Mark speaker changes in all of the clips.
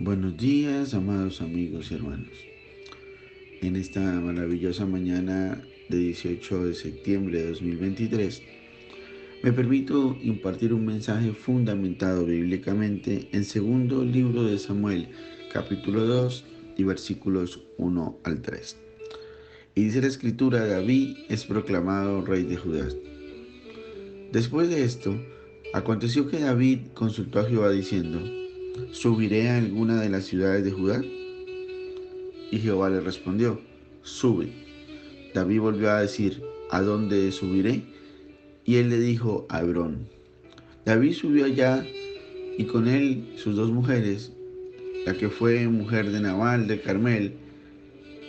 Speaker 1: Buenos días, amados amigos y hermanos. En esta maravillosa mañana de 18 de septiembre de 2023, me permito impartir un mensaje fundamentado bíblicamente en segundo libro de Samuel, capítulo 2 y versículos 1 al 3. Y dice la escritura: David es proclamado rey de Judá. Después de esto, aconteció que David consultó a Jehová diciendo: ¿Subiré a alguna de las ciudades de Judá? Y Jehová le respondió: Sube. David volvió a decir: ¿A dónde subiré? Y él le dijo: a Hebrón. David subió allá y con él sus dos mujeres, la que fue mujer de Nabal de Carmel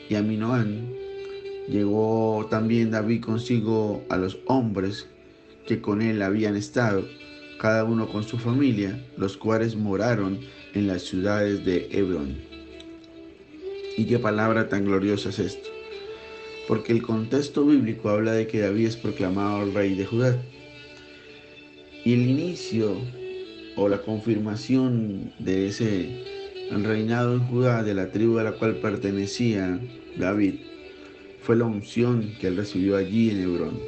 Speaker 1: y Aminoán. Llegó también David consigo a los hombres que con él habían estado, cada uno con su familia, los cuales moraron en las ciudades de Hebrón. Y qué palabra tan gloriosa es esto, porque el contexto bíblico habla de que David es proclamado rey de Judá. Y el inicio o la confirmación de ese reinado en Judá, de la tribu a la cual pertenecía David, fue la unción que él recibió allí en Hebrón.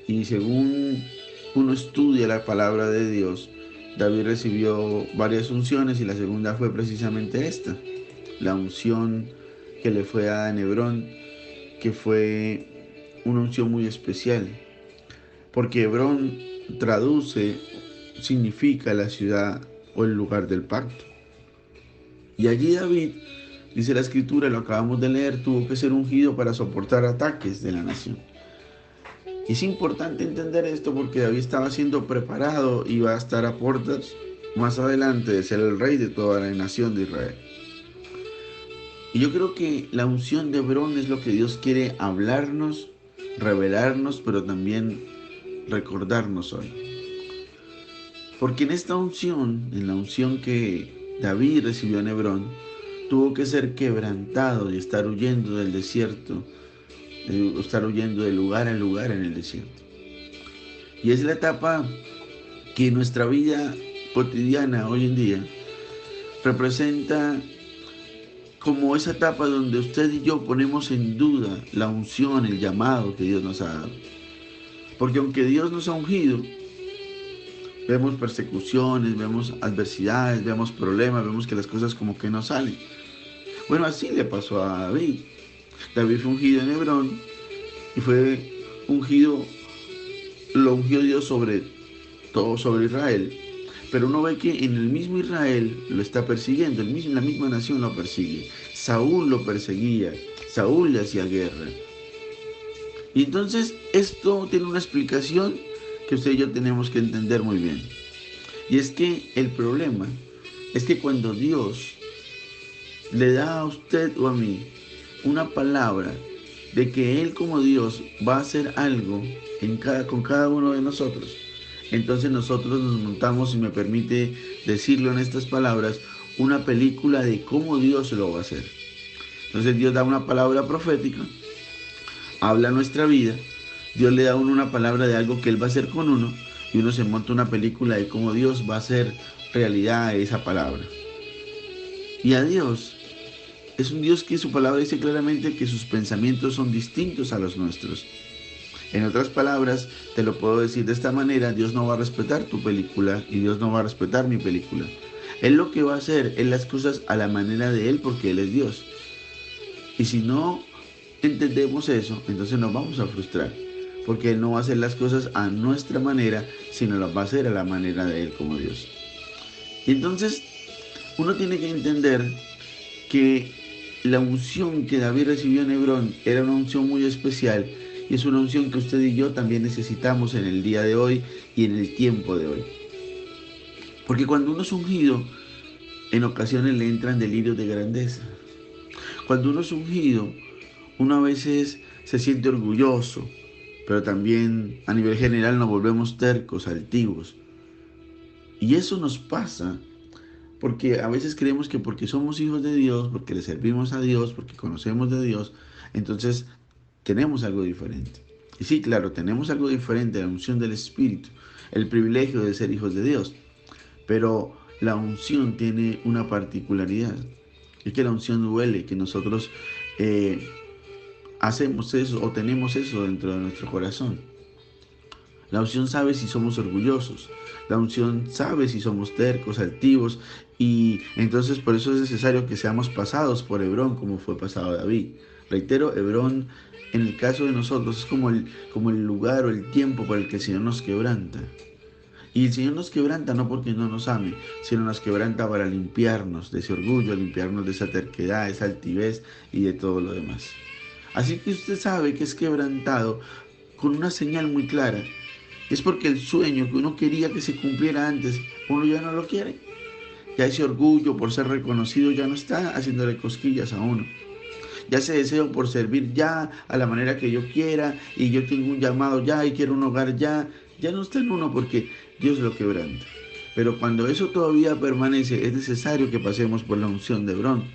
Speaker 1: Y según uno estudia la palabra de Dios, David recibió varias unciones y la segunda fue precisamente esta, la unción que le fue dada en Hebrón, que fue una unción muy especial, porque Hebrón significa la ciudad o el lugar del pacto. Y allí David, dice la escritura, lo acabamos de leer, tuvo que ser ungido para soportar ataques de la nación. Y es importante entender esto porque David estaba siendo preparado y va a estar a puertas más adelante de ser el rey de toda la nación de Israel. Y yo creo que la unción de Hebrón es lo que Dios quiere hablarnos, revelarnos, pero también recordarnos hoy. Porque en esta unción, en la unción que David recibió en Hebrón, tuvo que ser quebrantado y estar huyendo del desierto, estar huyendo de lugar en lugar en el desierto. Y es la etapa que nuestra vida cotidiana hoy en día representa como esa etapa donde usted y yo ponemos en duda la unción, el llamado que Dios nos ha dado. Porque aunque Dios nos ha ungido, vemos persecuciones, vemos adversidades, vemos problemas, vemos que las cosas como que no salen. Bueno, así le pasó a David. David fue ungido en Hebrón y fue ungido, lo ungió Dios sobre todo, sobre Israel. Pero uno ve que en el mismo Israel lo está persiguiendo, la misma nación lo persigue. Saúl lo perseguía, Saúl le hacía guerra. Y entonces esto tiene una explicación que usted y yo tenemos que entender muy bien. Y es que el problema es que cuando Dios le da a usted o a mí una palabra de que Él como Dios va a hacer algo con cada uno de nosotros, entonces nosotros nos montamos, si me permite decirlo en estas palabras, una película de cómo Dios lo va a hacer. Entonces Dios da una palabra profética, habla nuestra vida, Dios le da a uno una palabra de algo que Él va a hacer con uno y uno se monta una película de cómo Dios va a hacer realidad esa palabra. Y a Dios es un Dios que su palabra dice claramente que sus pensamientos son distintos a los nuestros. En otras palabras, te lo puedo decir de esta manera: Dios no va a respetar tu película y Dios no va a respetar mi película. Él lo que va a hacer es las cosas a la manera de Él, porque Él es Dios. Y si no entendemos eso, entonces nos vamos a frustrar, porque Él no va a hacer las cosas a nuestra manera, sino las va a hacer a la manera de Él como Dios. Y entonces uno tiene que entender que la unción que David recibió en Hebrón era una unción muy especial, y es una unción que usted y yo también necesitamos en el día de hoy y en el tiempo de hoy. Porque cuando uno es ungido, en ocasiones le entran delirios de grandeza. Cuando uno es ungido, uno a veces se siente orgulloso, pero también a nivel general nos volvemos tercos, altivos. Y eso nos pasa porque a veces creemos que porque somos hijos de Dios, porque le servimos a Dios, porque conocemos de Dios, entonces tenemos algo diferente. Y sí, claro, tenemos algo diferente, la unción del Espíritu, el privilegio de ser hijos de Dios. Pero la unción tiene una particularidad. Es que la unción duele, que nosotros hacemos eso o tenemos eso dentro de nuestro corazón. La unción sabe si somos orgullosos. La unción sabe si somos tercos, altivos. Y entonces por eso es necesario que seamos pasados por Hebrón como fue pasado David. Reitero, Hebrón en el caso de nosotros es como el lugar o el tiempo por el que el Señor nos quebranta. Y el Señor nos quebranta no porque no nos ame, sino nos quebranta para limpiarnos de ese orgullo, limpiarnos de esa terquedad, esa altivez y de todo lo demás. Así que usted sabe que es quebrantado con una señal muy clara. Es porque el sueño que uno quería que se cumpliera antes, uno ya no lo quiere. Ya ese orgullo por ser reconocido ya no está haciéndole cosquillas a uno. Ya ese deseo por servir ya a la manera que yo quiera y yo tengo un llamado ya y quiero un hogar ya, ya no está en uno porque Dios lo quebranta. Pero cuando eso todavía permanece, es necesario que pasemos por la unción de Hebrón.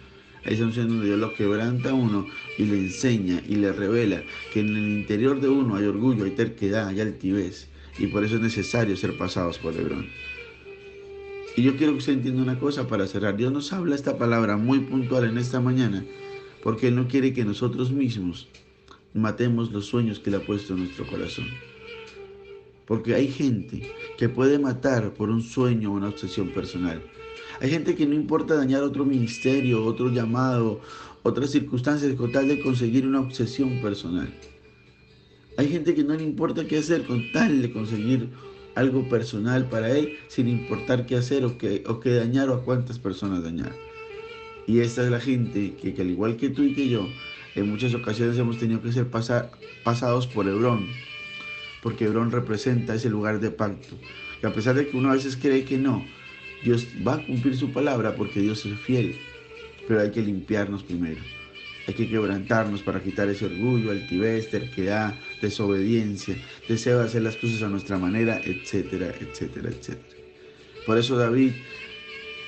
Speaker 1: Esa unción donde Dios lo quebranta a uno y le enseña y le revela que en el interior de uno hay orgullo, hay terquedad, hay altivez. Y por eso es necesario ser pasados por Hebrón. Y yo quiero que usted entienda una cosa para cerrar. Dios nos habla esta palabra muy puntual en esta mañana porque Él no quiere que nosotros mismos matemos los sueños que Él ha puesto en nuestro corazón. Porque hay gente que puede matar por un sueño o una obsesión personal. Hay gente que no importa dañar otro ministerio, otro llamado, otras circunstancias con tal de conseguir una obsesión personal. Hay gente que no le importa qué hacer con tal de conseguir algo personal para él, sin importar qué hacer o qué dañar o a cuántas personas dañar. Y esta es la gente que al igual que tú y que yo, en muchas ocasiones hemos tenido que ser pasados por Hebrón, porque Hebrón representa ese lugar de pacto. Que a pesar de que uno a veces cree que no, Dios va a cumplir su palabra porque Dios es fiel, pero hay que limpiarnos primero. Hay que quebrantarnos para quitar ese orgullo, altivez, terquedad, desobediencia, deseo de hacer las cosas a nuestra manera, etcétera, etcétera, etcétera. Por eso David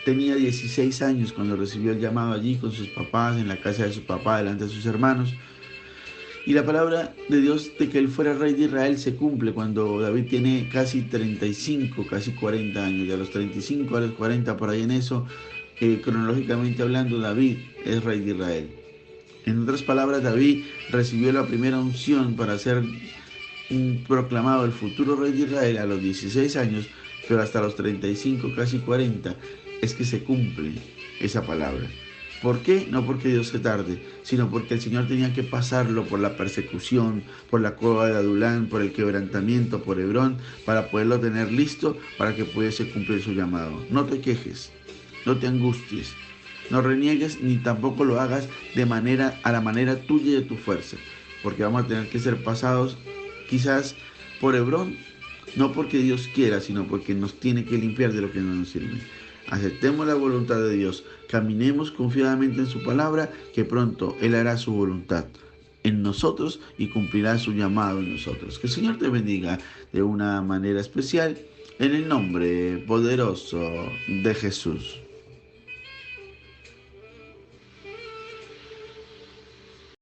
Speaker 1: tenía 16 años cuando recibió el llamado allí con sus papás, en la casa de su papá, delante de sus hermanos. Y la palabra de Dios de que él fuera rey de Israel se cumple cuando David tiene casi 35, casi 40 años. De a los 35 a los 40, por ahí en eso, cronológicamente hablando, David es rey de Israel. En otras palabras, David recibió la primera unción para ser proclamado el futuro rey de Israel a los 16 años, pero hasta los 35, casi 40, es que se cumple esa palabra. ¿Por qué? No porque Dios se tarde, sino porque el Señor tenía que pasarlo por la persecución, por la cueva de Adulán, por el quebrantamiento, por Hebrón, para poderlo tener listo para que pudiese cumplir su llamado. No te quejes, no te angusties, no reniegues ni tampoco lo hagas a la manera tuya y de tu fuerza, porque vamos a tener que ser pasados quizás por Hebrón, no porque Dios quiera, sino porque nos tiene que limpiar de lo que no nos sirve. Aceptemos la voluntad de Dios, caminemos confiadamente en su palabra, que pronto Él hará su voluntad en nosotros y cumplirá su llamado en nosotros. Que el Señor te bendiga de una manera especial, en el nombre poderoso de Jesús.